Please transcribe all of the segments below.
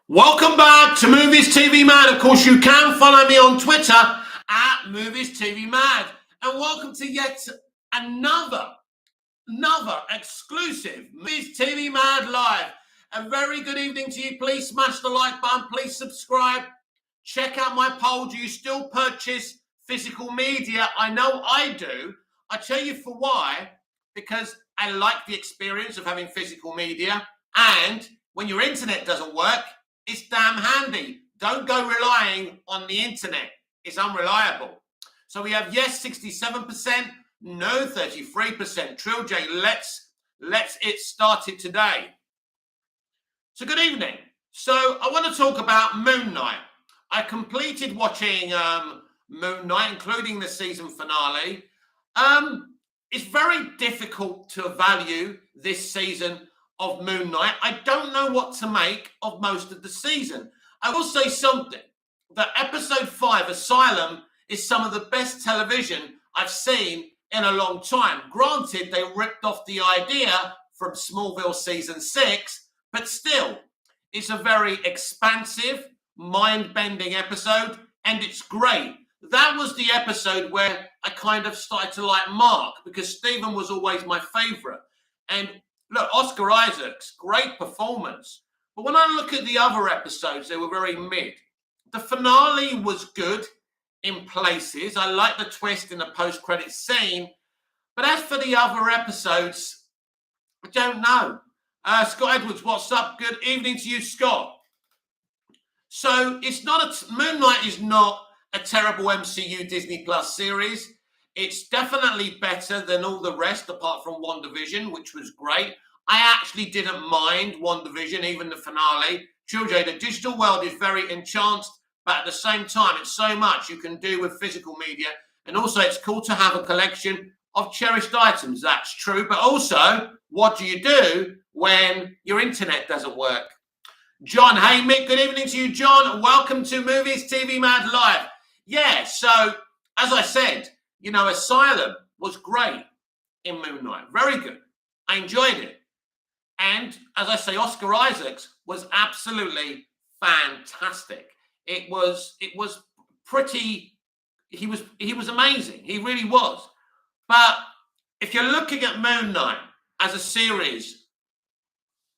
Welcome back to Movies TV Mad. Of course, you can follow me on Twitter at Movies TV Mad. And welcome to yet another exclusive Movies TV Mad Live. A very good evening to you. Please smash the like button. Please subscribe. Check out my poll. Do you still purchase physical media? I know I do. I'll tell you for why. Because I like the experience of having physical media. And when your internet doesn't work, it's damn handy. Don't go relying on the internet. It's unreliable. So we have yes, 67%, no, 33%. Trill J, let's it started today. So good evening. So I want to talk about Moon Knight. I completed watching Moon Knight, including the season finale. It's very difficult to value this season of Moon Knight. I don't know what to make of most of the season. I will say something, that episode 5, Asylum, is some of the best television I've seen in a long time. Granted, they ripped off the idea from Smallville season 6, but still, it's a very expansive, mind-bending episode, and it's great. That was the episode where I kind of started to like Mark, because Stephen was always my favorite. And look, Oscar Isaac's great performance. But when I look at the other episodes, they were very mid. The finale was good in places. I like the twist in the post-credit scene. But as for the other episodes, I don't know. Scott Edwards, what's up? Good evening to you, Scott. So it's not Moon Knight is not a terrible MCU Disney Plus series. It's definitely better than all the rest, apart from WandaVision, which was great. I actually didn't mind WandaVision, even the finale. Children, the digital world is very enchanted, but at the same time, it's so much you can do with physical media. And also, it's cool to have a collection of cherished items. That's true. But also, what do you do when your internet doesn't work? John, hey, Mick, good evening to you, John. Welcome to Movies TV Mad Live. Yeah, so, as I said, you know, Asylum was great in Moon Knight. Very good. I enjoyed it. And as I say, Oscar Isaacs was absolutely fantastic. It was pretty, he was amazing. He really was. But if you're looking at Moon Knight as a series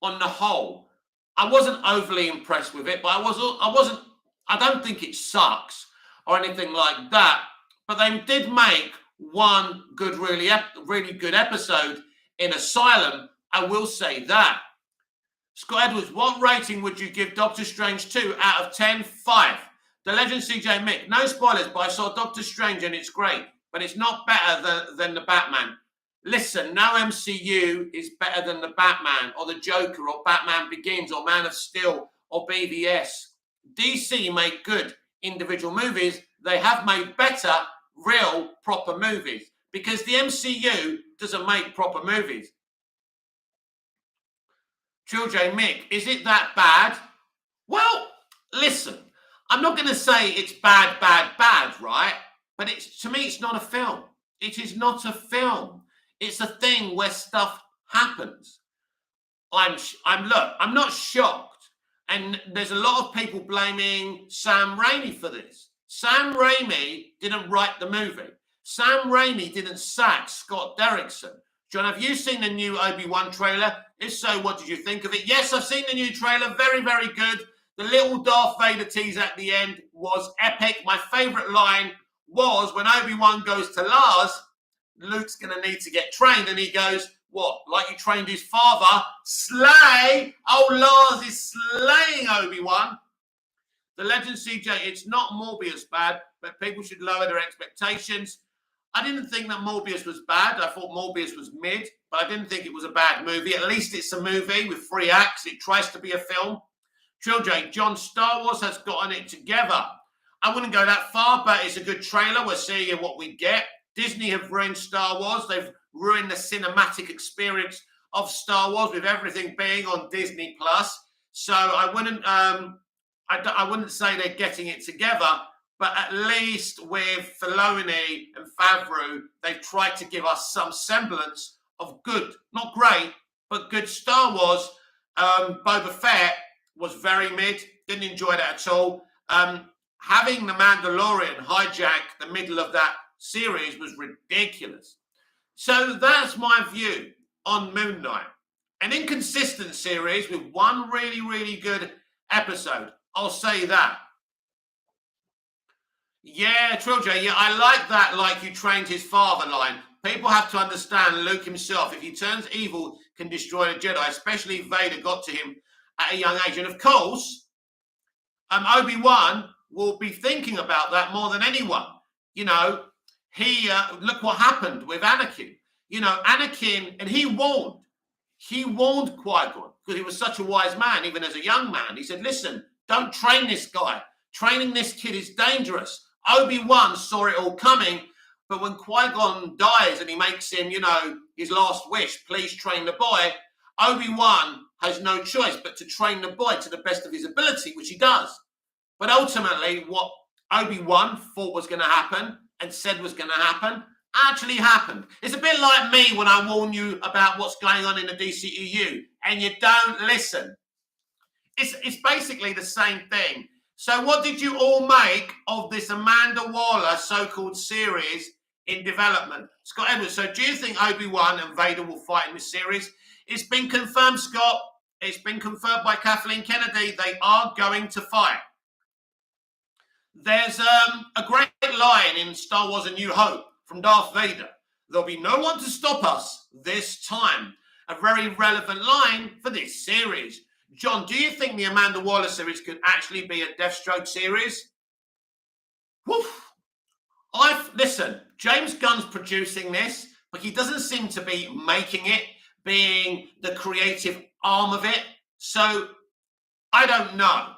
on the whole, I wasn't overly impressed with it, but I don't think it sucks or anything like that. But they did make one good, really good episode in Asylum. I will say that. Scott Edwards, what rating would you give Doctor Strange 2 out of 10? 5. The Legend CJ Mick, no spoilers, but I saw Doctor Strange and it's great, but it's not better than the Batman. Listen, no MCU is better than the Batman or the Joker or Batman Begins or Man of Steel or BVS. DC make good individual movies. They have made better, real, proper movies because the MCU doesn't make proper movies. Trill J Mick, is it that bad? Well, listen, I'm not going to say it's bad, right? But to me, it's not a film. It is not a film. It's a thing where stuff happens. I'm not shocked. And there's a lot of people blaming Sam Raimi for this. Sam Raimi didn't write the movie. Sam Raimi didn't sack Scott Derrickson. John, have you seen the new Obi-Wan trailer? If so, what did you think of it? Yes, I've seen the new trailer. Very, very good. The little Darth Vader tease at the end was epic. My favorite line was when Obi-Wan goes to Lars, Luke's going to need to get trained. And he goes, what? Like he trained his father? Slay! Oh, Lars is slaying Obi-Wan. The Legend CJ, it's not Morbius bad, but people should lower their expectations. I didn't think that Morbius was bad. I thought Morbius was mid, but I didn't think it was a bad movie. At least it's a movie with 3 acts. It tries to be a film. Trill J, John, Star Wars has gotten it together. I wouldn't go that far, but it's a good trailer. We're seeing what we get. Disney have ruined Star Wars. They've ruined the cinematic experience of Star Wars with everything being on Disney Plus. So I wouldn't say they're getting it together. But at least with Filoni and Favreau, they've tried to give us some semblance of good, not great, but good Star Wars. Boba Fett was very mid. Didn't enjoy that at all. Having the Mandalorian hijack the middle of that series was ridiculous. So that's my view on Moon Knight. An inconsistent series with one really, really good episode. I'll say that. Yeah, Trill-J, yeah, I like that, like you trained his father line. People have to understand Luke himself, if he turns evil, can destroy the Jedi, especially if Vader got to him at a young age. And of course, Obi-Wan will be thinking about that more than anyone. You know, look what happened with Anakin. You know, Anakin, and he warned Qui-Gon because he was such a wise man, even as a young man. He said, listen, don't train this guy. Training this kid is dangerous. Obi-Wan saw it all coming, but when Qui-Gon dies and he makes him, you know, his last wish, please train the boy, Obi-Wan has no choice but to train the boy to the best of his ability, which he does. But ultimately, what Obi-Wan thought was going to happen and said was going to happen actually happened. It's a bit like me when I warn you about what's going on in the DCEU and you don't listen. It's basically the same thing. So what did you all make of this Amanda Waller so-called series in development? Scott Edwards, so do you think Obi-Wan and Vader will fight in this series? It's been confirmed, Scott. It's been confirmed by Kathleen Kennedy. They are going to fight. There's a great line in Star Wars A New Hope from Darth Vader. There'll be no one to stop us this time. A very relevant line for this series. John, do you think the Amanda Waller series could actually be a Deathstroke series? Woof. Listen, James Gunn's producing this, but he doesn't seem to be making it, being the creative arm of it. So I don't know.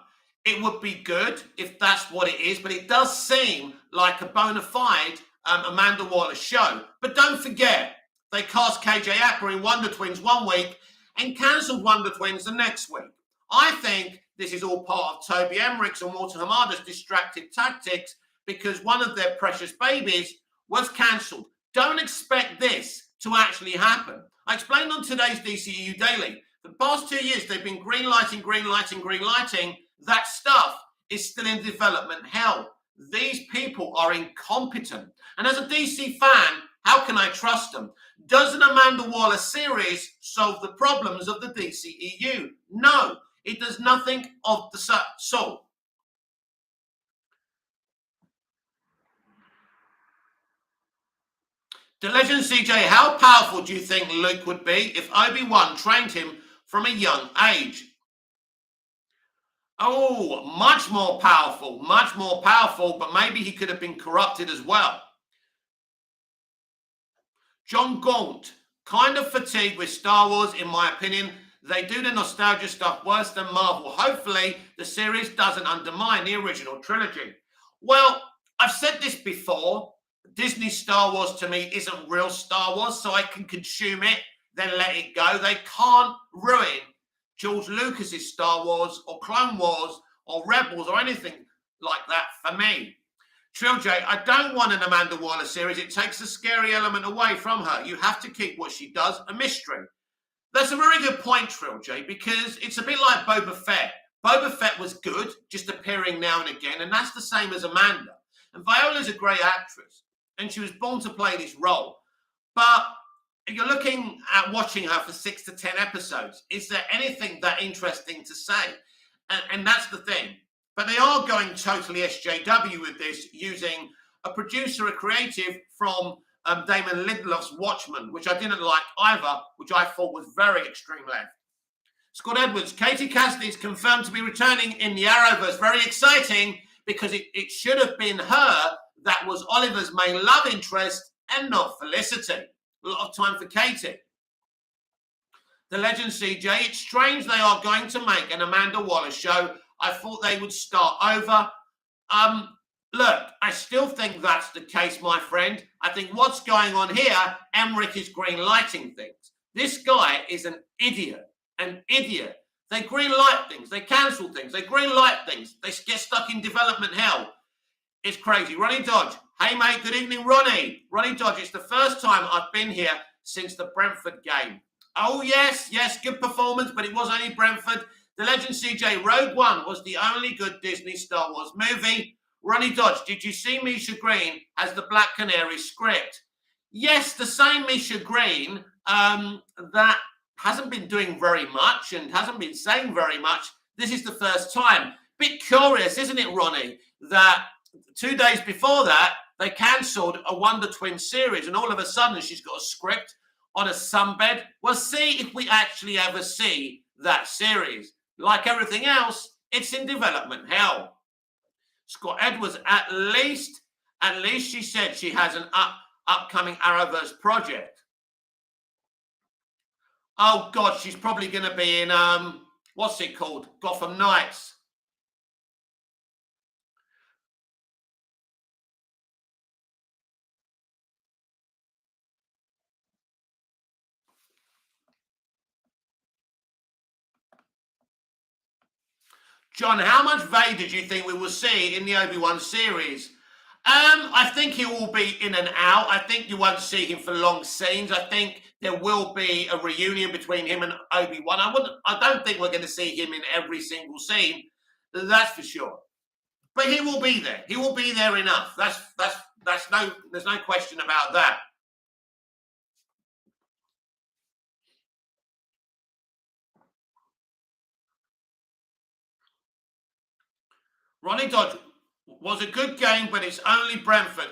It would be good if that's what it is, but it does seem like a bona fide Amanda Waller show. But don't forget, they cast KJ Apa in Wonder Twins one week and cancelled Wonder Twins the next week. I think this is all part of Toby Emmerich's and Walter Hamada's distracted tactics because one of their precious babies was cancelled. Don't expect this to actually happen. I explained on today's DCEU Daily, for the past 2 years, they've been greenlighting. That stuff is still in development hell. These people are incompetent. And as a DC fan, how can I trust them? Does an Amanda Waller series solve the problems of the DCEU? No, it does nothing of the sort. The Legend CJ, how powerful do you think Luke would be if Obi-Wan trained him from a young age? Oh, much more powerful, but maybe he could have been corrupted as well. John Gaunt, kind of fatigued with Star Wars, in my opinion. They do the nostalgia stuff worse than Marvel. Hopefully, the series doesn't undermine the original trilogy. Well, I've said this before. Disney Star Wars to me isn't real Star Wars, so I can consume it, then let it go. They can't ruin George Lucas's Star Wars or Clone Wars or Rebels or anything like that for me. Trill-J, I don't want an Amanda Waller series. It takes the scary element away from her. You have to keep what she does a mystery. That's a very good point, Trill-J, because it's a bit like Boba Fett. Boba Fett was good, just appearing now and again, and that's the same as Amanda. And Viola's a great actress, and she was born to play this role. But you're looking at watching her for 6 to 10 episodes. Is there anything that interesting to say? And that's the thing. But they are going totally SJW with this, using a producer, a creative from Damon Lindelof's Watchmen, which I didn't like either, which I thought was very extreme left. Scott Edwards, Katie Cassidy is confirmed to be returning in the Arrowverse. Very exciting, because it should have been her that was Oliver's main love interest and not Felicity. A lot of time for Katie. The Legend CJ, it's strange they are going to make an Amanda Waller show. I thought they would start over. Look, I still think that's the case, my friend. I think what's going on here, Emmerich is green lighting things. This guy is an idiot. They green light things. They cancel things. They green light things. They get stuck in development hell. It's crazy. Ronnie Dodge. Hey, mate. Good evening, Ronnie. Ronnie Dodge, it's the first time I've been here since the Brentford game. Oh, yes. Good performance, but it was only Brentford. The Legend CJ, Rogue One was the only good Disney Star Wars movie. Ronnie Dodge, did you see Misha Green as the Black Canary script? Yes, the same Misha Green that hasn't been doing very much and hasn't been saying very much. This is the first time. Bit curious, isn't it, Ronnie, that 2 days before that, they cancelled a Wonder Twins series, and all of a sudden she's got a script on a sunbed. We'll see if we actually ever see that series. Like everything else, it's in development hell. Scott Edwards, at least she said she has an upcoming Arrowverse project. Oh God, she's probably going to be in what's it called? Gotham Knights. John, how much Vader do you think we will see in the Obi-Wan series? I think he will be in and out. I think you won't see him for long scenes. I think there will be a reunion between him and Obi-Wan. I don't think we're going to see him in every single scene. That's for sure. But he will be there. He will be there enough. There's no question about that. Ronnie Dodge was a good game, but it's only Brentford.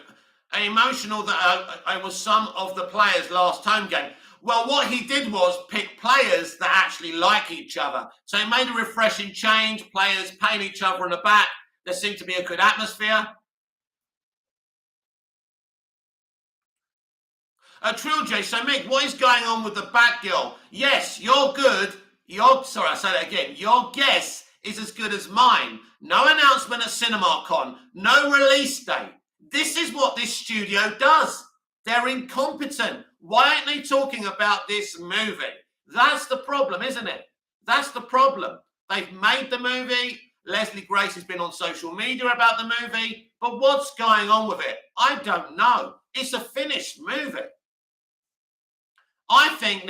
Emotional that I was some of the players last home game. Well, what he did was pick players that actually like each other. So he made a refreshing change, players paying each other in the back. There seemed to be a good atmosphere. Trill J, so Mick, what is going on with the Batgirl? Yes, you're good. Sorry, I say that again. Your guess is as good as mine. No announcement at CinemaCon. No release date. This is what this studio does. They're incompetent. Why aren't they talking about this movie? That's the problem, isn't it? That's the problem. They've made the movie. Leslie Grace has been on social media about the movie. But what's going on with it? I don't know. It's a finished movie. I think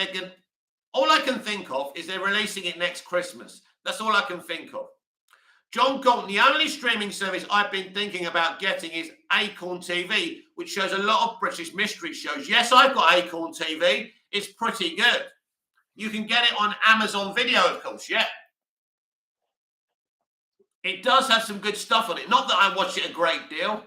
all I can think of is they're releasing it next Christmas. That's all I can think of. John Galton, the only streaming service I've been thinking about getting is Acorn TV, which shows a lot of British mystery shows. Yes, I've got Acorn TV. It's pretty good. You can get it on Amazon Video, of course, yeah. It does have some good stuff on it. Not that I watch it a great deal.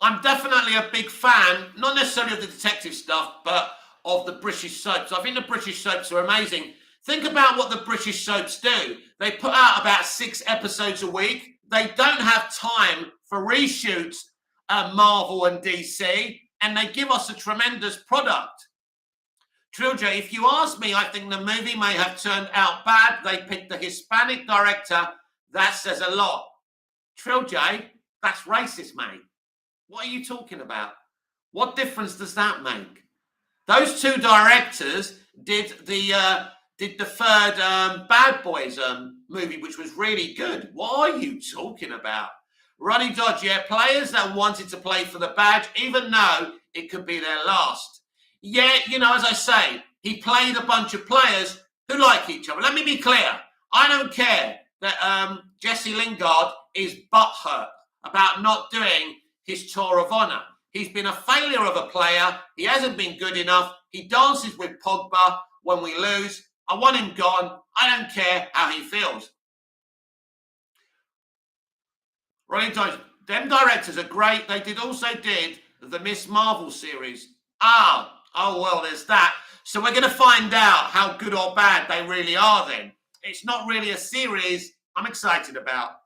I'm definitely a big fan, not necessarily of the detective stuff, but of the British soaps. I think the British soaps are amazing. Think about what the British soaps do. They put out about 6 episodes a week. They don't have time for reshoots at Marvel and DC, and they give us a tremendous product. Trilja, if you ask me, I think the movie may have turned out bad. They picked the Hispanic director. That says a lot. Trilja, that's racist, mate. What are you talking about? What difference does that make? Those 2 directors did the third Bad Boys movie, which was really good. What are you talking about? Ronnie Dodge, yeah, players that wanted to play for the badge, even though it could be their last. Yeah, as I say, he played a bunch of players who like each other. Let me be clear. I don't care that Jesse Lingard is butthurt about not doing his Tour of Honour. He's been a failure of a player. He hasn't been good enough. He dances with Pogba when we lose. I want him gone. I don't care how he feels. Ronnie Jones, them directors are great. They also did the Miss Marvel series. Oh, well, there's that. So we're going to find out how good or bad they really are then. It's not really a series I'm excited about.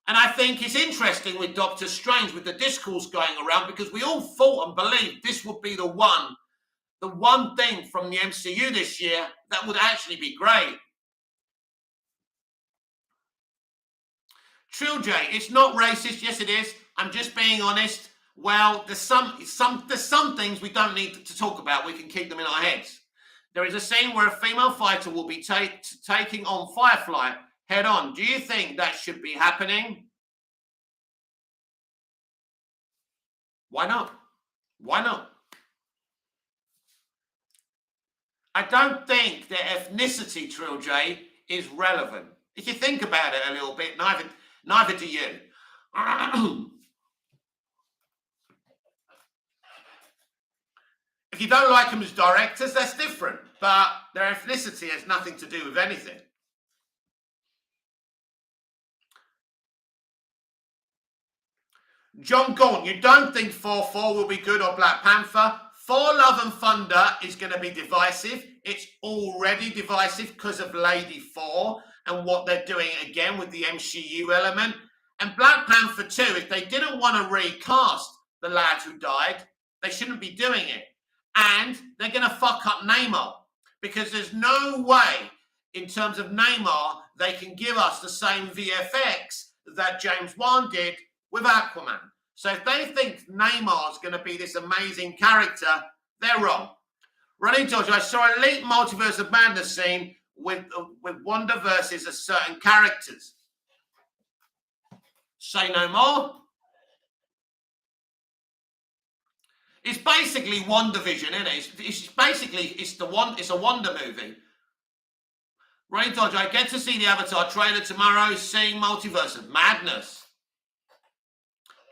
And I think it's interesting with Doctor Strange, with the discourse going around, because we all thought and believed this would be the one thing from the MCU this year that would actually be great. Trill J, it's not racist. Yes, it is. I'm just being honest. Well, there's some things we don't need to talk about. We can keep them in our heads. There is a scene where a female fighter will be taking on Firefly head on. Do you think that should be happening? Why not? Why not? I don't think the ethnicity trilogy is relevant. If you think about it a little bit, neither do you. If you don't like them as directors, that's different. But their ethnicity has nothing to do with anything. John Gaunt, you don't think 4-4 will be good or Black Panther? Thor Love and Thunder is going to be divisive. It's already divisive because of Lady Thor and what they're doing again with the MCU element. And Black Panther 2, if they didn't want to recast the lad who died, they shouldn't be doing it. And they're going to fuck up Namor because there's no way in terms of Namor they can give us the same VFX that James Wan did with Aquaman. So if they think Neymar's going to be this amazing character, they're wrong. Running told you, I saw a late Multiverse of Madness scene with Wanda versus a certain characters. Say no more. It's basically WandaVision, isn't it? It's a Wanda movie. Running told you, I get to see the Avatar trailer tomorrow, seeing Multiverse of Madness.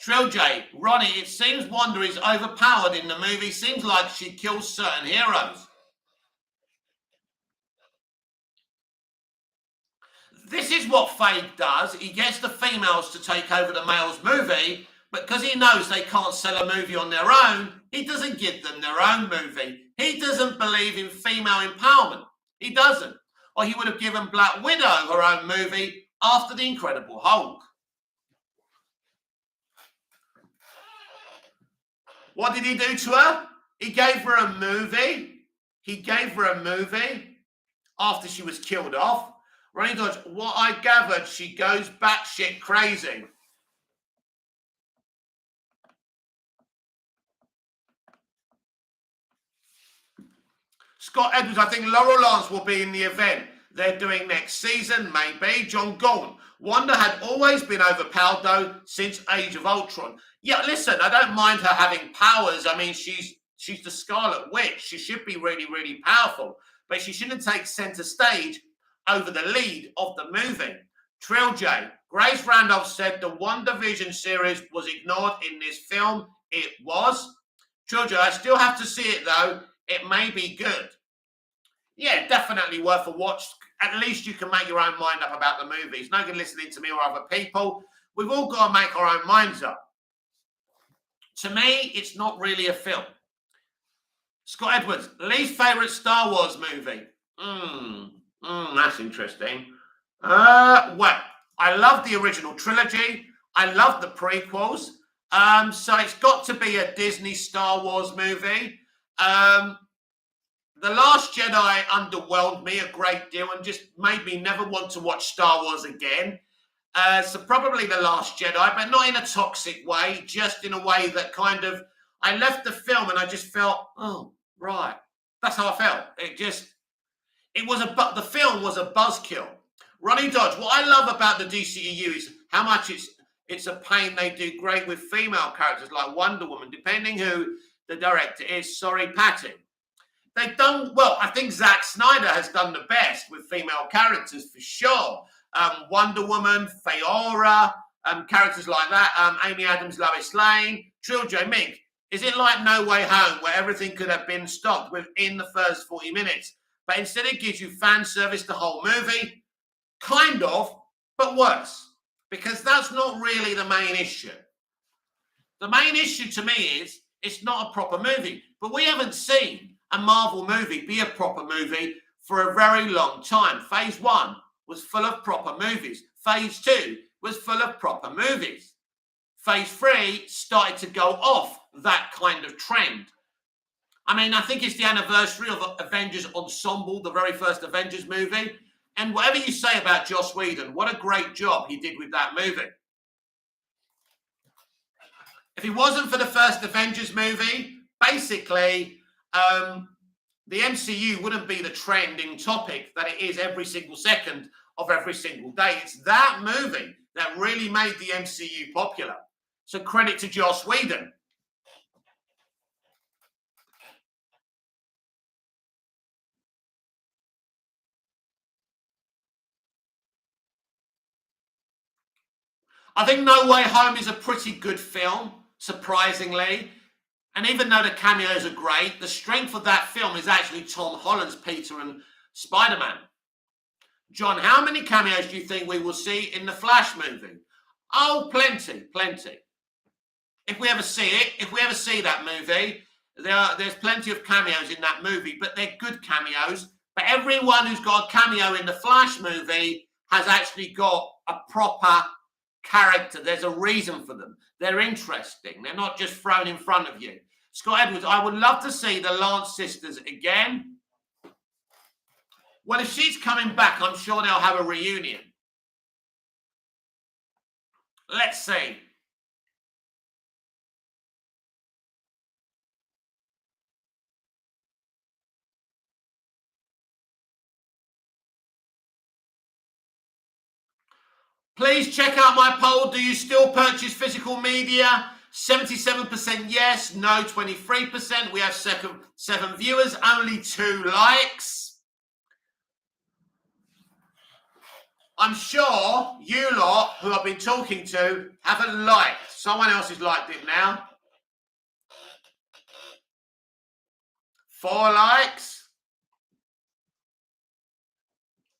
Trill J, Ronnie, it seems Wanda is overpowered in the movie. Seems like she kills certain heroes. This is what Fade does. He gets the females to take over the males' movie, but because he knows they can't sell a movie on their own, he doesn't give them their own movie. He doesn't believe in female empowerment. He doesn't. Or he would have given Black Widow her own movie after The Incredible Hulk. What did he do to her? He gave her a movie. He gave her a movie after she was killed off. Ronnie Dodge, what I gathered, she goes batshit crazy. Scott Edwards, I think Laurel Lance will be in the event they're doing next season, maybe. John Gaunt, Wanda had always been overpowered, though, since Age of Ultron. Yeah, listen, I don't mind her having powers. I mean, she's the Scarlet Witch. She should be really, really powerful. But she shouldn't take centre stage over the lead of the movie. Trill J, Grace Randolph said the WandaVision series was ignored in this film. It was. Trill J, I still have to see it, though. It may be good. Yeah, definitely worth a watch. At least you can make your own mind up about the movie. It's no good listening to me or other people. We've all got to make our own minds up. To me, it's not really a film. Scott Edwards, least favourite Star Wars movie? That's interesting. Well, I love the original trilogy. I love the prequels. So it's got to be a Disney Star Wars movie. The Last Jedi underwhelmed me a great deal and just made me never want to watch Star Wars again. So probably The Last Jedi, but not in a toxic way, just in a way that kind of, I left the film and I just felt, oh, right. That's how I felt. The film was a buzzkill. Ronnie Dodge, what I love about the DCEU is how much it's a pain. They do great with female characters like Wonder Woman, depending who the director is. Sorry, Patty. They don't, well, I think Zack Snyder has done the best with female characters for sure. Wonder Woman, Feora, characters like that. Amy Adams, Lois Lane, Trill J. Mink. Is it like No Way Home where everything could have been stopped within the first 40 minutes? But instead it gives you fan service the whole movie? Kind of, but worse. Because that's not really the main issue. The main issue to me is it's not a proper movie. But we haven't seen a Marvel movie be a proper movie for a very long time. Phase 1 was full of proper movies. Phase 2 was full of proper movies. Phase 3 started to go off that kind of trend. I mean, I think it's the anniversary of Avengers Ensemble, the very first Avengers movie. And whatever you say about Joss Whedon, what a great job he did with that movie. If it wasn't for the first Avengers movie, basically, the MCU wouldn't be the trending topic that it is every single second of every single day. It's that movie that really made the MCU popular. So credit to Joss Whedon. I think No Way Home is a pretty good film, surprisingly. And even though the cameos are great, the strength of that film is actually Tom Holland's Peter and Spider-Man. John, how many cameos do you think we will see in the Flash movie? Oh, plenty, plenty. If we ever see it, if we ever see that movie, there's plenty of cameos in that movie, but they're good cameos. But everyone who's got a cameo in the Flash movie has actually got a proper character. There's a reason for them. They're interesting. They're not just thrown in front of you. Scott Edwards, I would love to see the Lance sisters again. Well, if she's coming back, I'm sure they'll have a reunion. Let's see. Please check out my poll. Do you still purchase physical media? 77% yes, no 23%. We have seven viewers, only 2 likes. I'm sure you lot who I've been talking to haven't liked. Someone else has liked it now. 4 likes.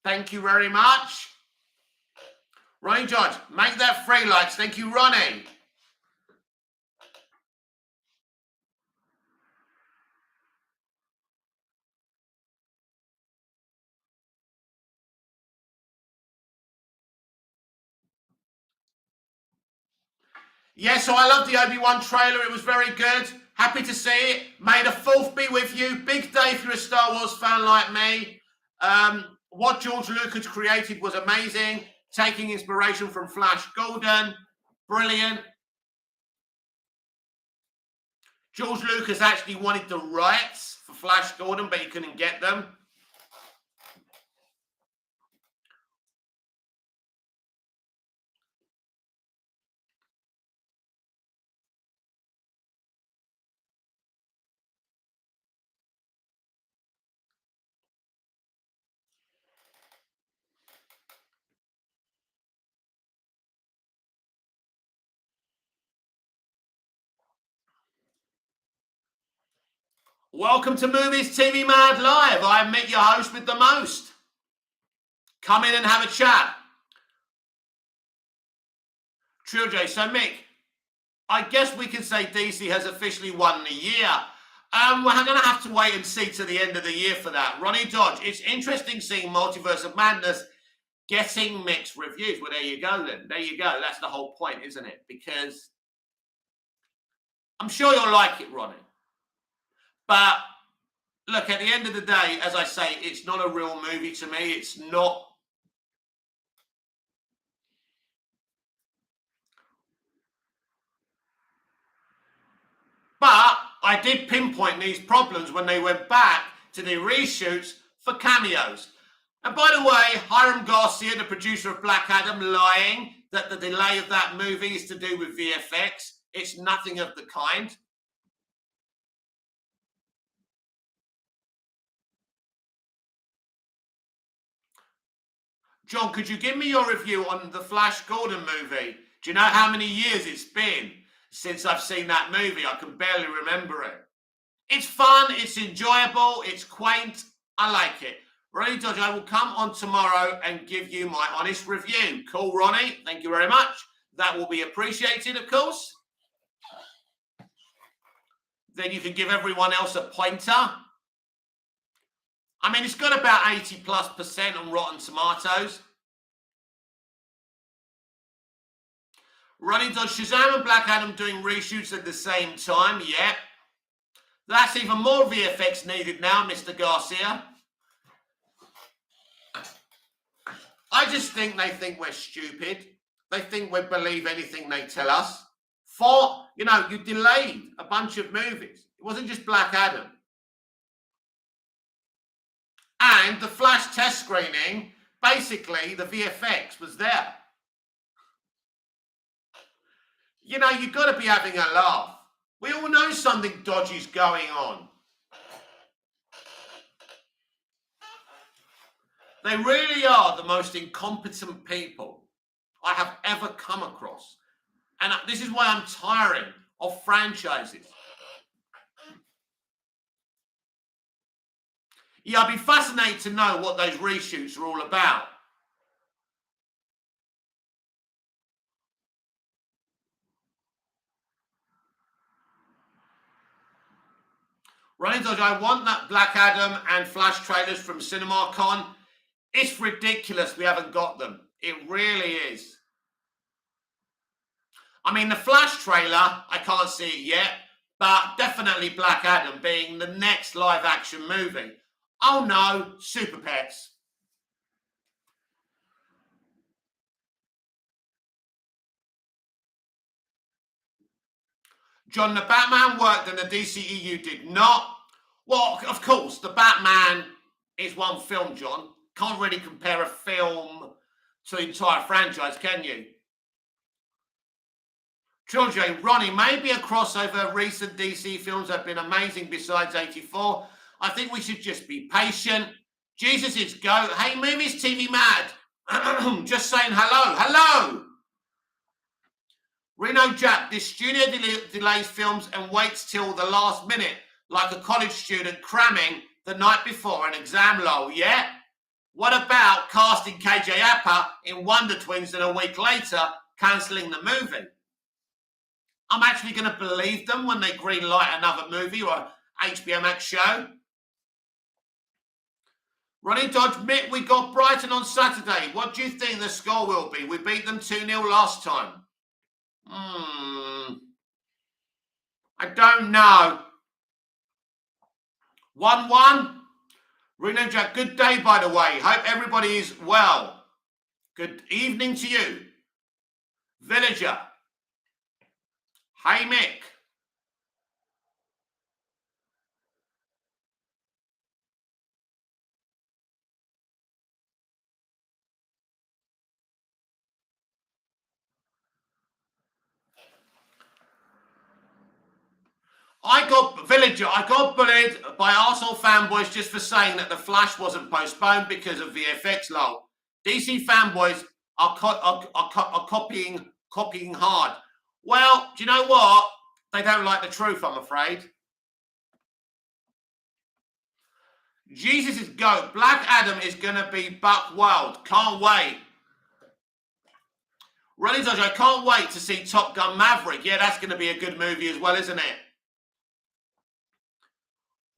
Thank you very much. Ronnie George, make that 3 likes. Thank you, Ronnie. Yes, so I loved the Obi-Wan trailer. It was very good. Happy to see it. May the 4th be with you. Big day if you're a Star Wars fan like me. What George Lucas created was amazing. Taking inspiration from Flash Gordon. Brilliant. George Lucas actually wanted the rights for Flash Gordon, but he couldn't get them. Welcome to Movies TV Mad Live. I'm Mick, your host with the most. Come in and have a chat. Trilj, so Mick, I guess we can say DC has officially won the year. We're going to have to wait and see to the end of the year for that. Ronnie Dodge, it's interesting seeing Multiverse of Madness getting mixed reviews. Well, there you go then. There you go. That's the whole point, isn't it? Because I'm sure you'll like it, Ronnie. But look, at the end of the day, as I say, it's not a real movie to me. It's not. But I did pinpoint these problems when they went back to the reshoots for cameos. And by the way, Hiram Garcia, the producer of Black Adam, lying that the delay of that movie is to do with VFX. It's nothing of the kind. John, could you give me your review on the Flash Gordon movie? Do you know how many years it's been since I've seen that movie? I can barely remember it. It's fun, it's enjoyable, it's quaint. I like it. Ronnie Dodge, I will come on tomorrow and give you my honest review. Cool, Ronnie. Thank you very much. That will be appreciated, of course. Then you can give everyone else a pointer. I mean, it's got about 80+% on Rotten Tomatoes. Ronnie Dodge, Shazam and Black Adam doing reshoots at the same time. Yeah. That's even more VFX needed now, Mr. Garcia. I just think they think we're stupid. They think we believe anything they tell us. You delayed a bunch of movies. It wasn't just Black Adam. And the Flash test screening, basically, the VFX was there. You've got to be having a laugh. We all know something dodgy's going on. They really are the most incompetent people I have ever come across. And this is why I'm tiring of franchises. Yeah, I'd be fascinated to know what those reshoots are all about. Running Dodge, I want that Black Adam and Flash trailers from CinemaCon. It's ridiculous we haven't got them. It really is. I mean, the Flash trailer, I can't see it yet, but definitely Black Adam being the next live action movie. Oh no, Super Pets. John, the Batman worked and the DCEU did not. Well, of course, the Batman is one film, John. Can't really compare a film to the entire franchise, can you? George A. Ronnie, maybe a crossover. Recent DC films have been amazing besides 84. I think we should just be patient. Jesus is go. Hey, movies TV mad. Just saying hello. Hello. Reno Jack, this studio delays films and waits till the last minute, like a college student cramming the night before an exam lull, yeah? What about casting KJ Apa in Wonder Twins and a week later cancelling the movie? I'm actually going to believe them when they greenlight another movie or HBO Max show. Ronnie Dodge, Mick, we got Brighton on Saturday. What do you think the score will be? We beat them 2-0 last time. I don't know. 1-1. Reno Jack, good day, by the way. Hope everybody is well. Good evening to you. Villager. Hey, Mick. I got bullied by Arsenal fanboys just for saying that The Flash wasn't postponed because of VFX lol. DC fanboys are copying hard. Well, do you know what? They don't like the truth, I'm afraid. Jesus is GOAT. Black Adam is going to be buck wild. Can't wait. Running Dodge, I can't wait to see Top Gun Maverick. Yeah, that's going to be a good movie as well, isn't it?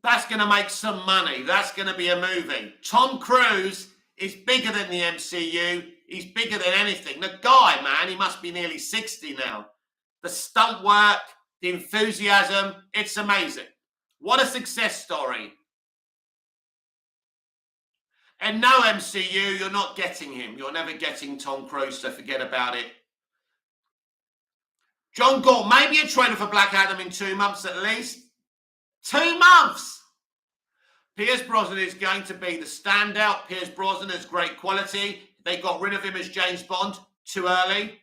That's going to make some money. That's going to be a movie. Tom Cruise is bigger than the MCU. He's bigger than anything. The guy, man, he must be nearly 60 now. The stunt work, the enthusiasm, it's amazing. What a success story. And no MCU, you're not getting him. You're never getting Tom Cruise, so forget about it. John Galt, maybe a trailer for Black Adam in 2 months at least. 2 months! Pierce Brosnan is going to be the standout. Pierce Brosnan has great quality. They got rid of him as James Bond too early.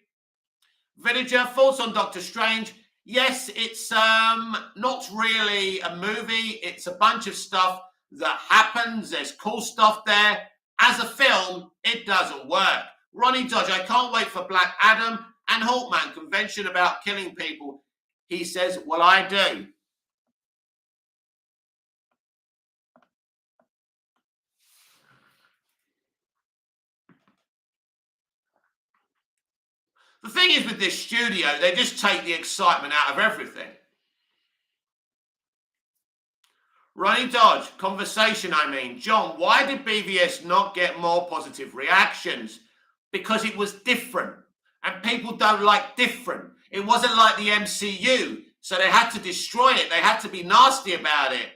Villager, thoughts on Doctor Strange? Yes, it's not really a movie. It's a bunch of stuff that happens. There's cool stuff there. As a film, it doesn't work. Ronnie Dodge, I can't wait for Black Adam and Hawkman convention about killing people. He says, well, I do. The thing is with this studio, they just take the excitement out of everything. Ronnie Dodge, conversation, I mean. John, why did BVS not get more positive reactions? Because it was different. And people don't like different. It wasn't like the MCU. So they had to destroy it. They had to be nasty about it.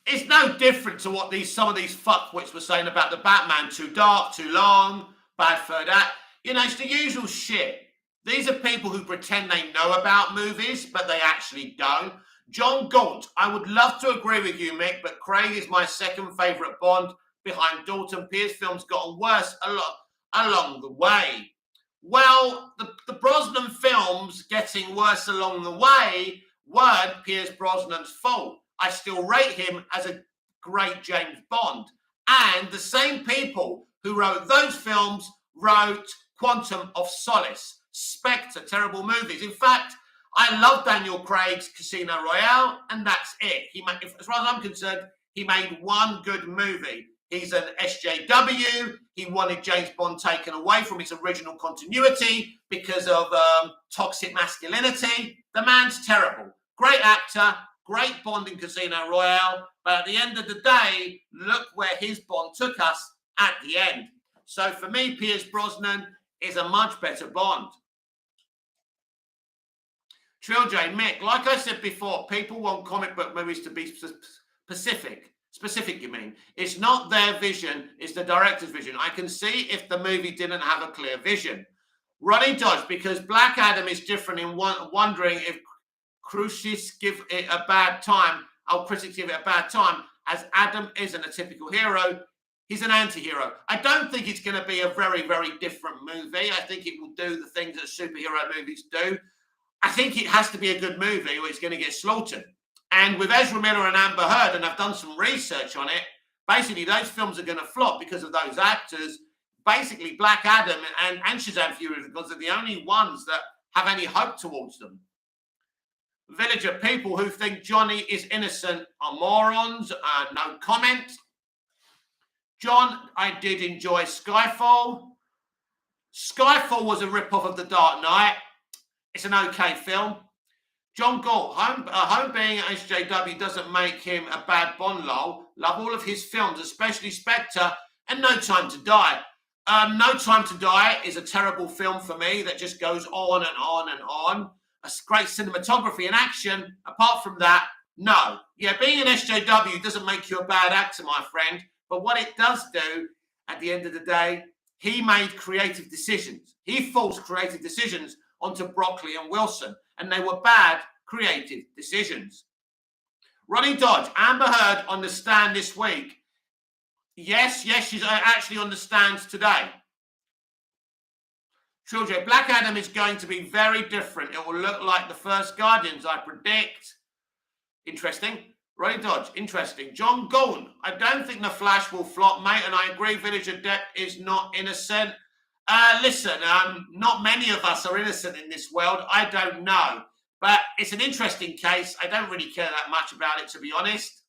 It's no different to what some of these fuckwits were saying about the Batman. Too dark, too long, bad third act. You know, it's the usual shit. These are people who pretend they know about movies, but they actually don't. John Galt, I would love to agree with you, Mick, but Craig is my second favourite Bond behind Dalton. Pierce films gotten worse a lot along the way. Well, the Brosnan films getting worse along the way weren't Pierce Brosnan's fault. I still rate him as a great James Bond. And the same people who wrote those films wrote Quantum of Solace, Spectre, terrible movies. In fact, I love Daniel Craig's Casino Royale, and that's it. As far as I'm concerned, he made one good movie. He's an SJW. He wanted James Bond taken away from its original continuity because of toxic masculinity. The man's terrible. Great actor, great Bond in Casino Royale. But at the end of the day, look where his Bond took us at the end. So for me, Pierce Brosnan is a much better Bond. Trill J, Mick, like I said before, people want comic book movies to be specific. Specific, you mean? It's not their vision, it's the director's vision. I can see if the movie didn't have a clear vision. Ronnie Dodge, because Black Adam is different in wondering if critics give it a bad time, critics give it a bad time, as Adam isn't a typical hero, he's an anti-hero. I don't think it's going to be a very, very different movie. I think it will do the things that superhero movies do. I think it has to be a good movie or it's going to get slaughtered. And with Ezra Miller and Amber Heard, and I've done some research on it, basically those films are going to flop because of those actors. Basically, Black Adam and Shazam Fury, because they're the only ones that have any hope towards them. Villager, people who think Johnny is innocent are morons. No comment. John, I did enjoy Skyfall. Skyfall was a rip-off of The Dark Knight. It's an okay film. John Galt, home being at SJW doesn't make him a bad Bond lol. Love all of his films, especially Spectre and No Time to Die. No Time to Die is a terrible film for me that just goes on and on and on. A great cinematography and action. Apart from that, no. Yeah, being an SJW doesn't make you a bad actor, my friend. But what it does do, at the end of the day, he made creative decisions. He forced creative decisions onto Broccoli and Wilson, and they were bad creative decisions. Ronnie Dodge, Amber Heard on the stand this week. Yes, she's actually on the stands today. Children, Black Adam is going to be very different. It will look like the first Guardians, I predict. Interesting. Ronnie Dodge, interesting. John Gould, I don't think The Flash will flop, mate, and I agree Villager Depp is not innocent. Listen, not many of us are innocent in this world. I don't know. But it's an interesting case. I don't really care that much about it, to be honest.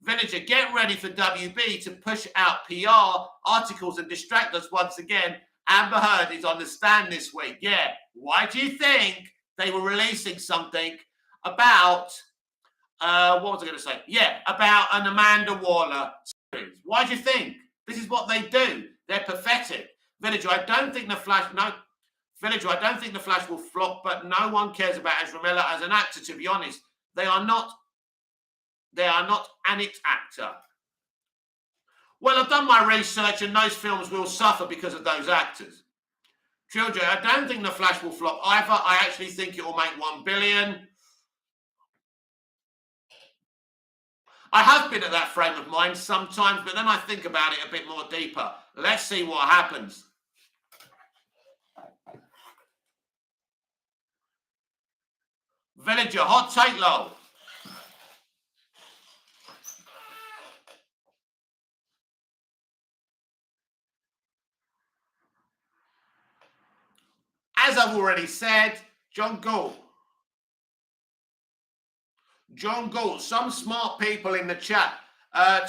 Villager, get ready for WB to push out PR articles and distract us once again. Amber Heard is on the stand this week. Yeah. Why do you think they were releasing something about, what was I going to say? Yeah, about an Amanda Waller series. Why do you think? This is what they do. They're pathetic. Villager, I don't think The Flash, Villager, I don't think The Flash will flop, but no one cares about Ezra Miller as an actor, to be honest. They are not an it actor. Well, I've done my research and those films will suffer because of those actors. Children, I don't think The Flash will flop either. I actually think it will make 1 billion. I have been at that frame of mind sometimes, but then I think about it a bit more deeper. Let's see what happens. Villager, hot take low. As I've already said, John Gould, some smart people in the chat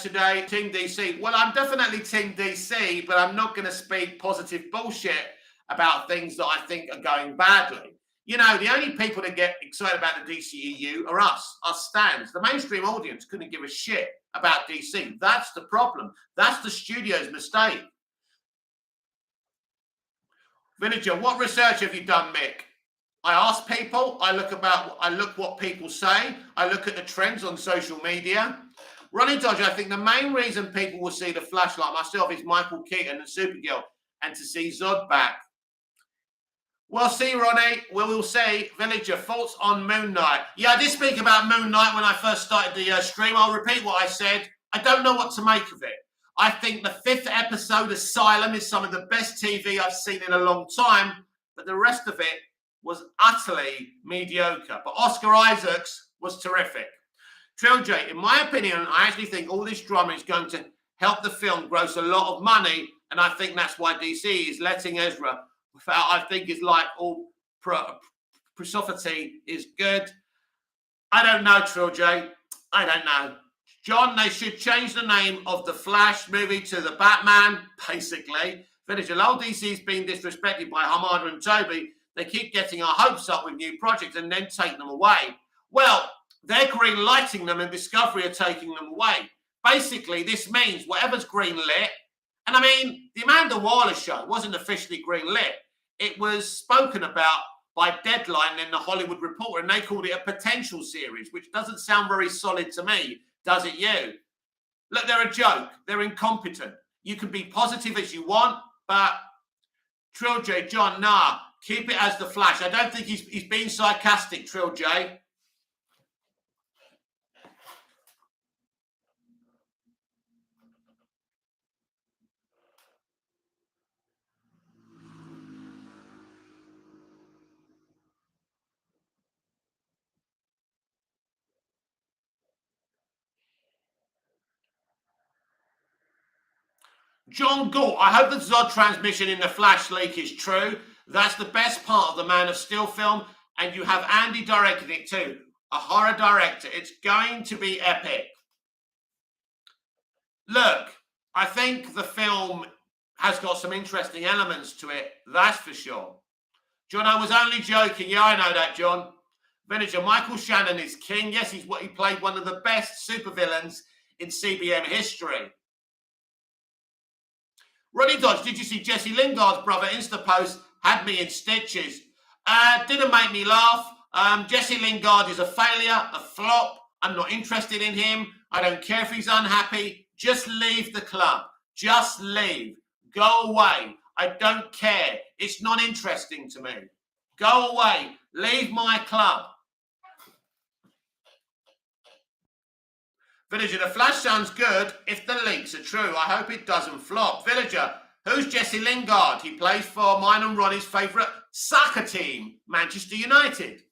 today, Team DC. Well, I'm definitely Team DC, but I'm not going to speak positive bullshit about things that I think are going badly. You know, the only people that get excited about the DCEU are us stands. The mainstream audience couldn't give a shit about DC. That's the problem. That's the studio's mistake. Villager, what research have you done, Mick? I ask people, I look what people say, I look at the trends on social media. Ronnie Dodge, I think the main reason people will see The Flash like myself is Michael Keaton and Supergirl, and to see Zod back. Well, see, Ronnie, we will see. Villager, thoughts on Moon Knight. Yeah, I did speak about Moon Knight when I first started the stream. I'll repeat what I said. I don't know what to make of it. I think the 5th episode, Asylum, is some of the best TV I've seen in a long time, but the rest of it was utterly mediocre. But Oscar Isaacs was terrific. Trilogy, in my opinion, I actually think all this drama is going to help the film gross a lot of money, and I think that's why DC is letting Ezra, I think is like all prosophagy is good. I don't know, Trilogy. I don't know. John, they should change the name of the Flash movie to the Batman, basically. Finish. While DC's being disrespected by Hamada and Toby, they keep getting our hopes up with new projects and then take them away. Well, they're green lighting them and Discovery are taking them away. Basically, this means whatever's green lit, and I mean, the Amanda Waller show wasn't officially green lit. It was spoken about by Deadline and the Hollywood Reporter, and they called it a potential series, which doesn't sound very solid to me, does it you? Look, they're a joke. They're incompetent. You can be positive as you want, but Trilogy, John, nah, keep it as the Flash. I don't think he's being sarcastic, Trilogy. John Galt, I hope the Zod transmission in the Flash leak is true. That's the best part of the Man of Steel film, and you have Andy directing it too. A horror director. It's going to be epic. Look, I think the film has got some interesting elements to it, that's for sure. John, I was only joking. Yeah, I know that, John. Villager, Michael Shannon is king. Yes, he played one of the best supervillains in CBM history. Ronnie Dodge, did you see Jesse Lingard's brother Insta post had me in stitches? Didn't make me laugh. Jesse Lingard is a failure, a flop. I'm not interested in him. I don't care if he's unhappy. Just leave the club. Just leave. Go away. I don't care. It's not interesting to me. Go away. Leave my club. Villager, the Flash sounds good if the leaks are true. I hope it doesn't flop. Villager, who's Jesse Lingard? He plays for mine and Ronnie's favourite soccer team, Manchester United.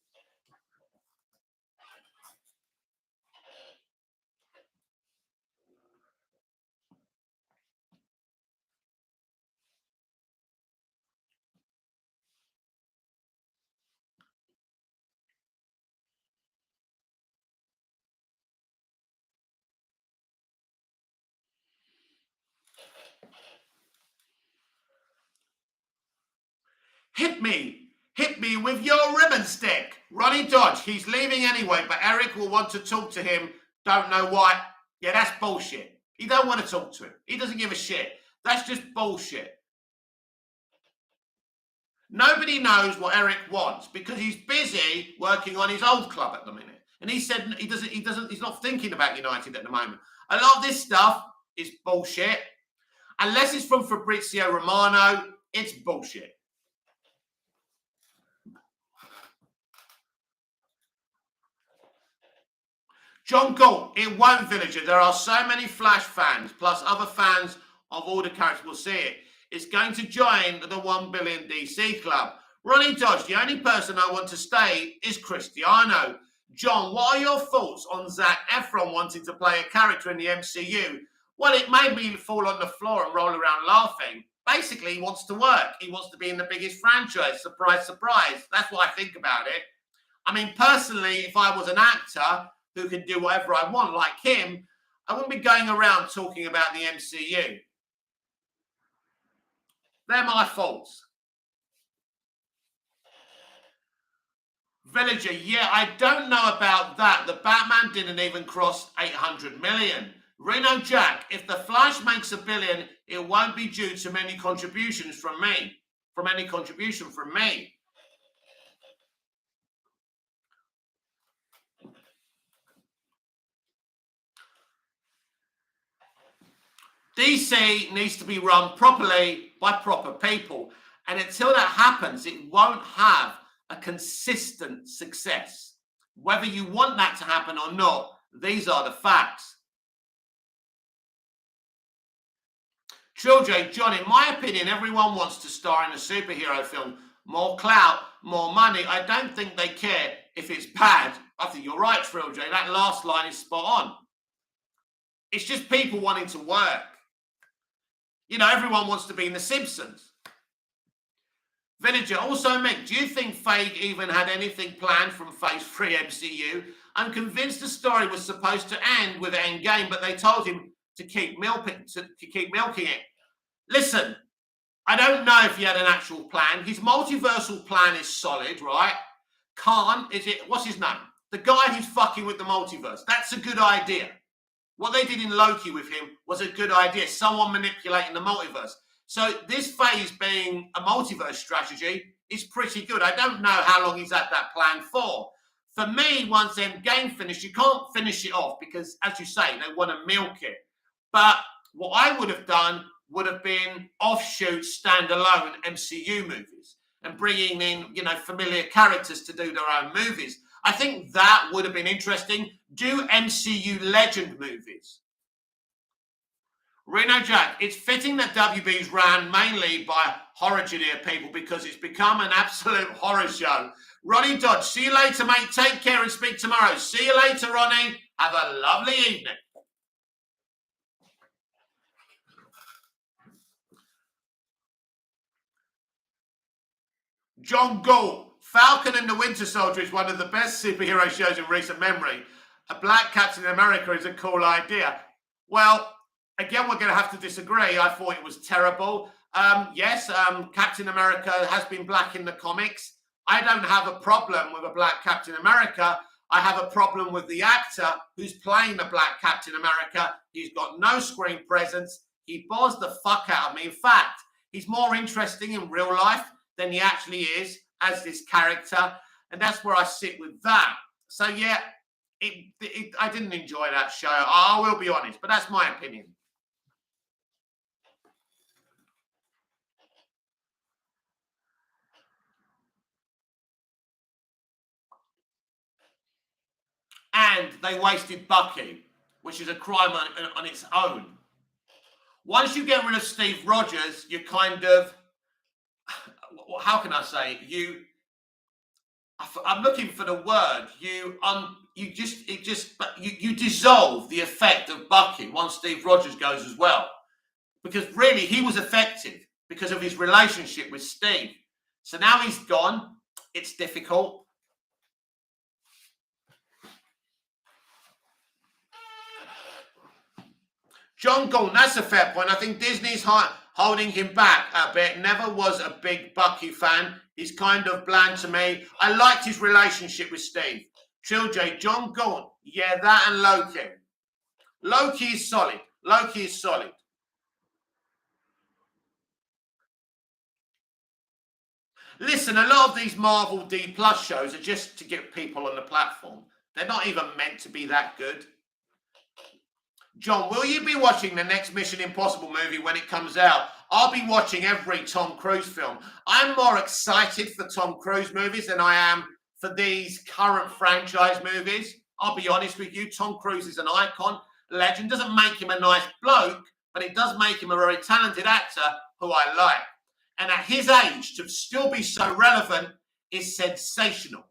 Hit me with your ribbon stick. Ronnie Dodge, he's leaving anyway, but Eric will want to talk to him. Don't know why. Yeah, that's bullshit. He don't want to talk to him. He doesn't give a shit. That's just bullshit. Nobody knows what Eric wants because he's busy working on his old club at the minute. And he said he's not thinking about United at the moment. A lot of this stuff is bullshit. Unless it's from Fabrizio Romano, it's bullshit. John Galt, it won't, Villager. There are so many Flash fans, plus other fans of all the characters will see it. It's going to join the 1 billion DC club. Ronnie Dodge, the only person I want to stay is Cristiano. John, what are your thoughts on Zac Efron wanting to play a character in the MCU? Well, it made me fall on the floor and roll around laughing. Basically, he wants to work. He wants to be in the biggest franchise. Surprise, surprise. That's what I think about it. I mean, personally, if I was an actor who can do whatever I want, like him, I wouldn't be going around talking about the MCU. They're my faults. Villager, yeah, I don't know about that. The Batman didn't even cross 800 million. Reno Jack, if the Flash makes $1 billion, it won't be due to many contributions from me. From any contribution from me. DC needs to be run properly by proper people. And until that happens, it won't have a consistent success. Whether you want that to happen or not, these are the facts. Trill J, John, in my opinion, everyone wants to star in a superhero film. More clout, more money. I don't think they care if it's bad. I think you're right, Trill J. That last line is spot on. It's just people wanting to work. You know, everyone wants to be in The Simpsons. Villager, also, Mick, do you think Feige even had anything planned from Phase 3 MCU? I'm convinced the story was supposed to end with Endgame, but they told him to keep milking it. Listen, I don't know if he had an actual plan. His multiversal plan is solid, right? Khan, what's his name? The guy who's fucking with the multiverse. That's a good idea. What they did in Loki with him was a good idea. Someone manipulating the multiverse. So this phase being a multiverse strategy is pretty good. I don't know how long he's had that plan for. For me, once Endgame finished, you can't finish it off because, as you say, they want to milk it. But what I would have done would have been offshoot, standalone MCU movies and bringing in, you know, familiar characters to do their own movies. I think that would have been interesting. Do MCU legend movies. Reno Jack, it's fitting that WB's ran mainly by horror-engineer people because it's become an absolute horror show. Ronnie Dodge, see you later, mate. Take care and speak tomorrow. See you later, Ronnie. Have a lovely evening. John Gould, Falcon and the Winter Soldier is one of the best superhero shows in recent memory. A black Captain America is a cool idea. Well, again, we're going to have to disagree. I thought it was terrible. Yes, Captain America has been black in the comics. I don't have a problem with a black Captain America. I have a problem with the actor who's playing the black Captain America. He's got no screen presence. He bores the fuck out of me. In fact, he's more interesting in real life than he actually is as this character. And that's where I sit with that. So, yeah, I didn't enjoy that show. I will be honest, but that's my opinion. And they wasted Bucky, which is a crime on its own. Once you get rid of Steve Rogers, you kind of, how can I say, I'm looking for the word. You dissolve the effect of Bucky once Steve Rogers goes as well, because really he was effective because of his relationship with Steve. So now he's gone. It's difficult. John Gould, that's a fair point. I think Disney's holding him back a bit. Never was a big Bucky fan. He's kind of bland to me. I liked his relationship with Steve. Trill J, John Gould. Yeah, that and Loki. Loki is solid. Loki is solid. Listen, a lot of these Marvel D+ shows are just to get people on the platform. They're not even meant to be that good. John, will you be watching the next Mission Impossible movie when it comes out? I'll be watching every Tom Cruise film. I'm more excited for Tom Cruise movies than I am for these current franchise movies. I'll be honest with you, Tom Cruise is an icon, legend. Doesn't make him a nice bloke, but it does make him a very talented actor who I like. And at his age, to still be so relevant is sensational.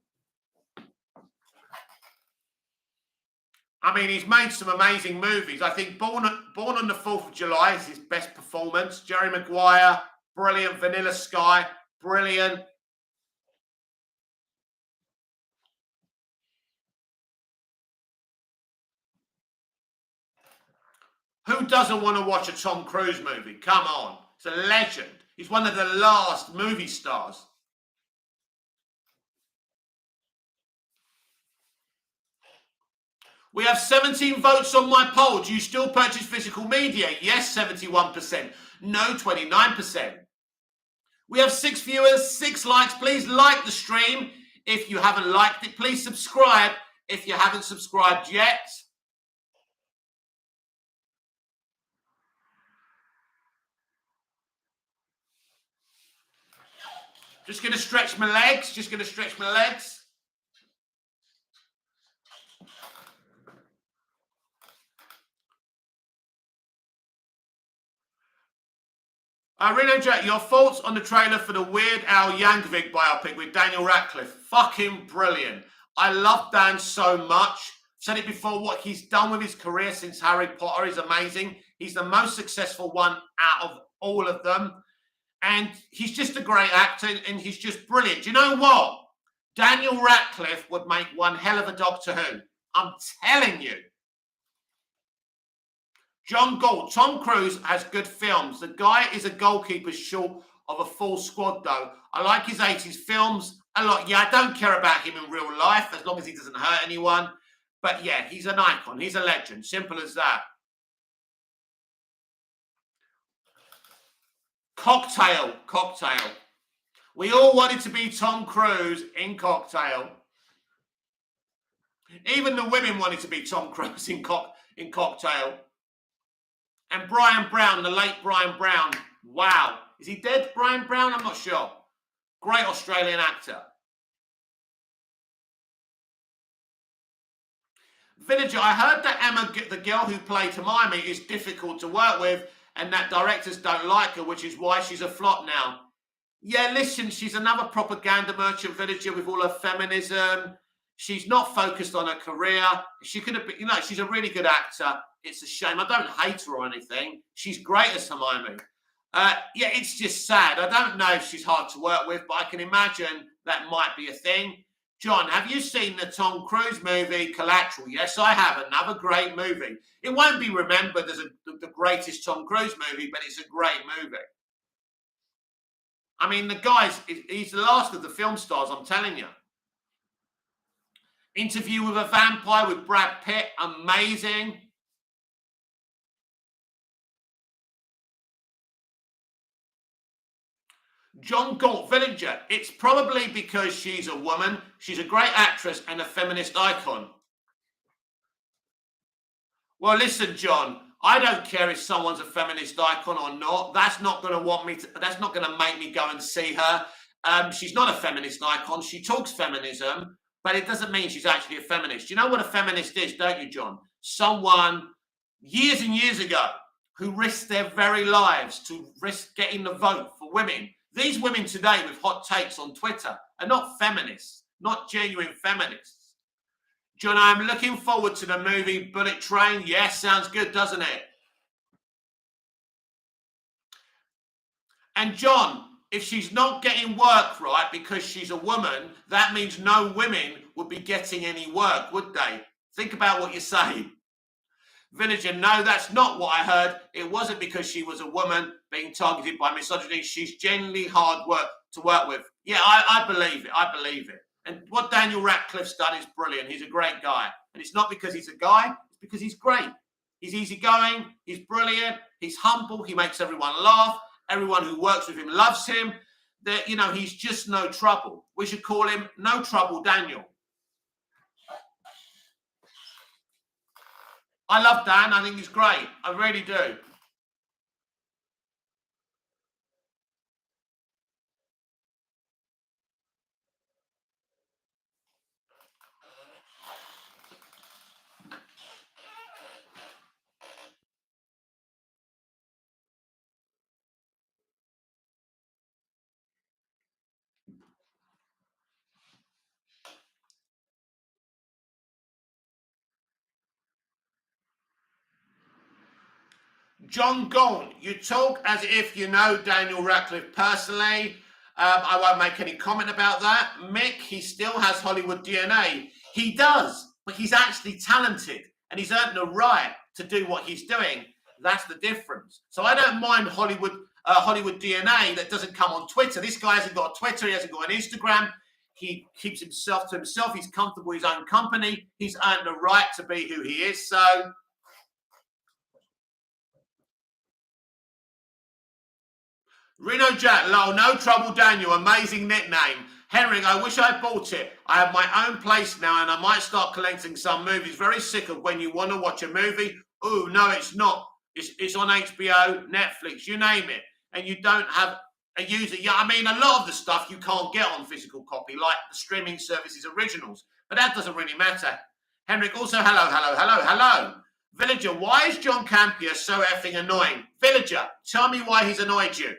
I mean, he's made some amazing movies. I think Born on the 4th of July is his best performance. Jerry Maguire, brilliant. Vanilla Sky, brilliant. Who doesn't want to watch a Tom Cruise movie? Come on. It's a legend. He's one of the last movie stars. We have 17 votes on my poll. Do you still purchase physical media? Yes, 71%. No, 29%. We have 6 viewers, 6 likes. Please like the stream. If you haven't liked it, please subscribe if you haven't subscribed yet. Just going to stretch my legs. Reno Jack, your thoughts on the trailer for the Weird Al Yankovic biopic with Daniel Radcliffe? Fucking brilliant. I love Dan so much. Said it before, what he's done with his career since Harry Potter is amazing. He's the most successful one out of all of them. And he's just a great actor and he's just brilliant. Do you know what? Daniel Radcliffe would make one hell of a Doctor Who. I'm telling you. John Gould, Tom Cruise has good films. The guy is a goalkeeper short of a full squad, though. I like his 80s films a lot. Yeah, I don't care about him in real life as long as he doesn't hurt anyone. But yeah, he's an icon. He's a legend. Simple as that. Cocktail. We all wanted to be Tom Cruise in Cocktail. Even the women wanted to be Tom Cruise in Cocktail. And Brian Brown, the late Brian Brown. Wow. Is he dead, Brian Brown? I'm not sure. Great Australian actor. Villager, I heard that Emma, the girl who played Hermione, is difficult to work with and that directors don't like her, which is why she's a flop now. Yeah, listen, she's another propaganda merchant, Villager, with all her feminism. She's not focused on her career. She could have been, she's a really good actor. It's a shame. I don't hate her or anything. She's great as Hermione. Yeah, it's just sad. I don't know if she's hard to work with, but I can imagine that might be a thing. John, have you seen the Tom Cruise movie Collateral? Yes, I have. Another great movie. It won't be remembered as the greatest Tom Cruise movie, but it's a great movie. I mean, the guy's, he's the last of the film stars, I'm telling you. Interview with a Vampire with Brad Pitt, amazing. John Galt, Villager, it's probably because she's a woman. She's a great actress and a feminist icon. Well, listen, John, I don't care if someone's a feminist icon or not. That's not going to that's not going to make me go and see her. She's not a feminist icon. She talks feminism, but it doesn't mean she's actually a feminist. You know what a feminist is, don't you, John? Someone years and years ago who risked their very lives to risk getting the vote for women. These women today with hot takes on Twitter are not feminists, not genuine feminists. John, I'm looking forward to the movie Bullet Train. Yes, sounds good, doesn't it? And John, if she's not getting work right because she's a woman, that means no women would be getting any work, would they? Think about what you're saying. Villager, no, that's not what I heard. It wasn't because she was a woman being targeted by misogyny. She's genuinely hard work to work with. Yeah, I believe it. I believe it. And what Daniel Radcliffe's done is brilliant. He's a great guy. And it's not because he's a guy. It's because he's great. He's easygoing. He's brilliant. He's humble. He makes everyone laugh. Everyone who works with him loves him. He's just no trouble. We should call him No Trouble Daniel. I love Dan. I think he's great. I really do. John Gaunt, you talk as if you know Daniel Radcliffe personally. I won't make any comment about that. Mick, he still has Hollywood DNA. He does, but he's actually talented and he's earned the right to do what he's doing. That's the difference. So I don't mind Hollywood DNA that doesn't come on Twitter. This guy hasn't got a Twitter. He hasn't got an Instagram. He keeps himself to himself. He's comfortable with his own company. He's earned the right to be who he is. So Reno Jack, lol, No Trouble Daniel, amazing nickname. Henrik, I wish I bought it. I have my own place now and I might start collecting some movies. Very sick of when you want to watch a movie. Ooh, no, it's not. It's on HBO, Netflix, you name it. And you don't have a user. Yeah, I mean, a lot of the stuff you can't get on physical copy, like the streaming services originals. But that doesn't really matter. Henrik, also, hello. Villager, why is John Campion so effing annoying? Villager, tell me why he's annoyed you.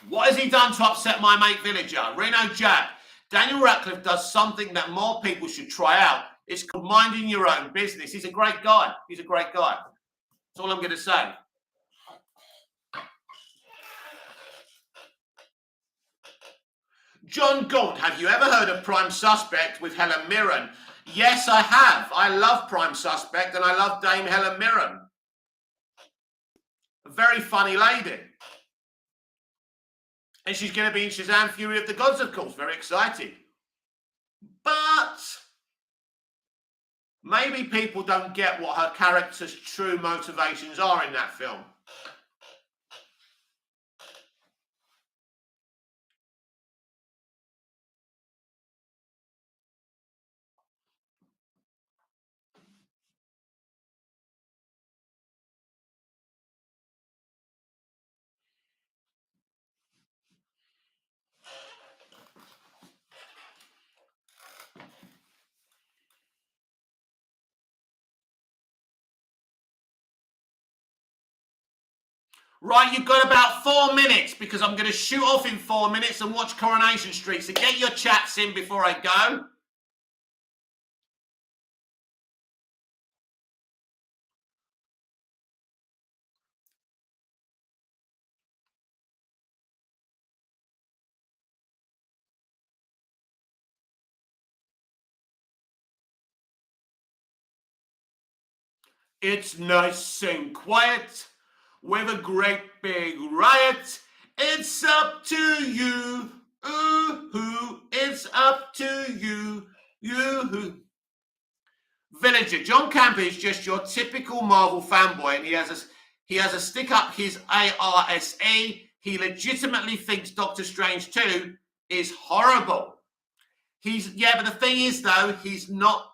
What has he done to upset my mate Villager? Reno Jack. Daniel Radcliffe does something that more people should try out. It's called minding your own business. He's a great guy. He's a great guy. That's all I'm going to say. John Gaunt, have you ever heard of Prime Suspect with Helen Mirren? Yes, I have. I love Prime Suspect and I love Dame Helen Mirren. A very funny lady. And she's going to be in Shazam! Fury of the Gods, of course. Very excited. But maybe people don't get what her character's true motivations are in that film. Right, you've got about 4 minutes because I'm going to shoot off in 4 minutes and watch Coronation Street. So get your chats in before I go. It's nice and quiet with a great big riot. It's up to you. Ooh, it's up to you. You. Villager, John Camper is just your typical Marvel fanboy, and he has a stick up his ARSE. He legitimately thinks Doctor Strange 2 is horrible. But the thing is though, he's not.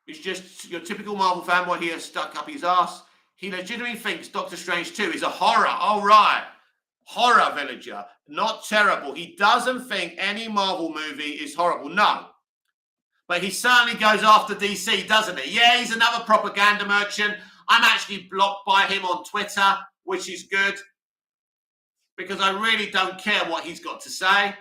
He's just your typical Marvel fanboy. He has stuck up his ass. He legitimately thinks Doctor Strange 2 is a horror. All right. Horror, Villager. Not terrible. He doesn't think any Marvel movie is horrible. No. But he certainly goes after DC, doesn't he? Yeah, he's another propaganda merchant. I'm actually blocked by him on Twitter, which is good. Because I really don't care what he's got to say.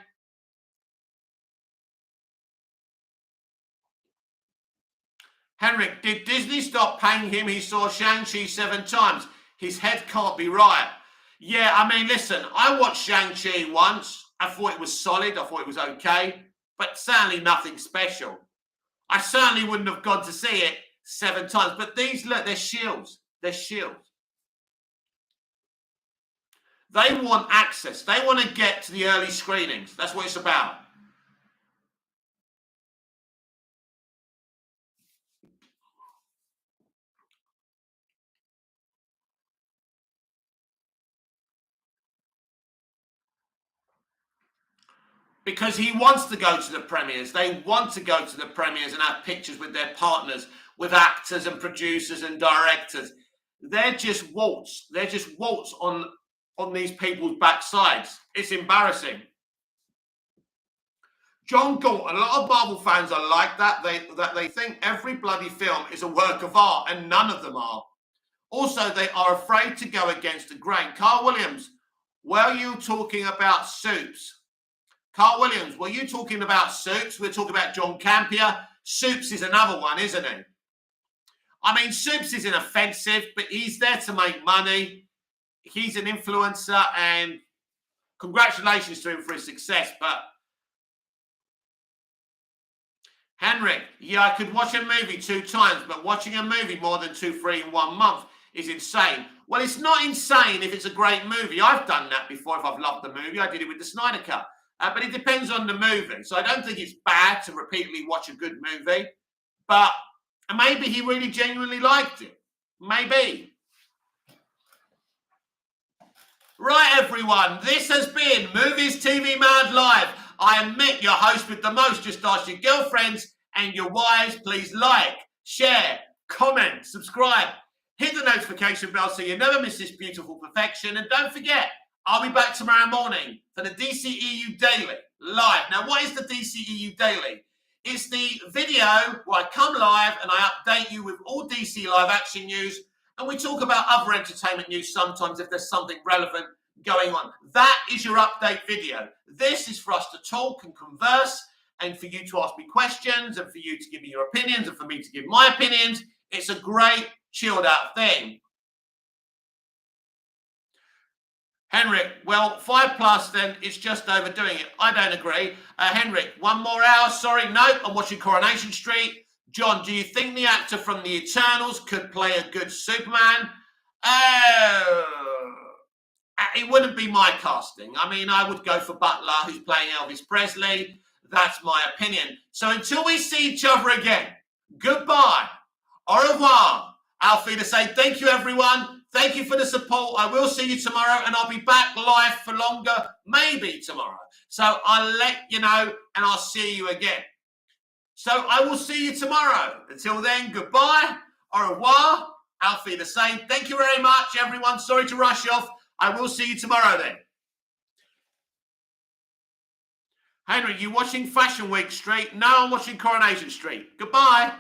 Henrik, did Disney stop paying him? He saw Shang-Chi 7 times. His head can't be right. Yeah, I mean, listen, I watched Shang-Chi once. I thought it was solid. I thought it was okay. But certainly nothing special. I certainly wouldn't have gone to see it 7 times. But these, look, they're shields. They're shields. They want access. They want to get to the early screenings. That's what it's about. Because he wants to go to the premieres. They want to go to the premieres and have pictures with their partners, with actors and producers and directors. They're just waltz. They're just waltz on these people's backsides. It's embarrassing. John Gaunt, a lot of Marvel fans are like that. They think every bloody film is a work of art, and none of them are. Also, they are afraid to go against the grain. Carl Williams, were you talking about Soups? Carl Williams, were you talking about Soups? We're talking about John Campion. Soups is another one, isn't he? I mean, Soups isn't offensive, but he's there to make money. He's an influencer, and congratulations to him for his success. But Henrik, yeah, I could watch a movie 2 times, but watching a movie more than 2, 3 in 1 month is insane. Well, it's not insane if it's a great movie. I've done that before if I've loved the movie. I did it with the Snyder Cut. But it depends on the movie. So I don't think it's bad to repeatedly watch a good movie. But maybe he really genuinely liked it. Maybe. Right, everyone. This has been Movies TV Mad Live. I am Mick, your host with the most. Just ask your girlfriends and your wives. Please like, share, comment, subscribe. Hit the notification bell so you never miss this beautiful perfection. And don't forget, I'll be back tomorrow morning for the DCEU Daily live. Now, what is the DCEU Daily? It's the video where I come live and I update you with all DC live action news And we talk about other entertainment news sometimes if there's something relevant going on. That is your update video. This is for us to talk and converse and for you to ask me questions and for you to give me your opinions and for me to give my opinions. It's a great chilled out thing. Henrik, well, 5+ then, it's just overdoing it. I don't agree. Henrik, 1 more hour, sorry, nope, I'm watching Coronation Street. John, do you think the actor from The Eternals could play a good Superman? It wouldn't be my casting. I mean, I would go for Butler, who's playing Elvis Presley. That's my opinion. So until we see each other again, goodbye, au revoir. Alfie to say thank you, everyone. Thank you for the support. I will see you tomorrow, and I'll be back live for longer, maybe tomorrow. So I'll let you know, and I'll see you again. So I will see you tomorrow. Until then, goodbye, au revoir. Alfie the same. Thank you very much, everyone. Sorry to rush off. I will see you tomorrow then. Henry, you watching Fashion Week Street? No, I'm watching Coronation Street. Goodbye.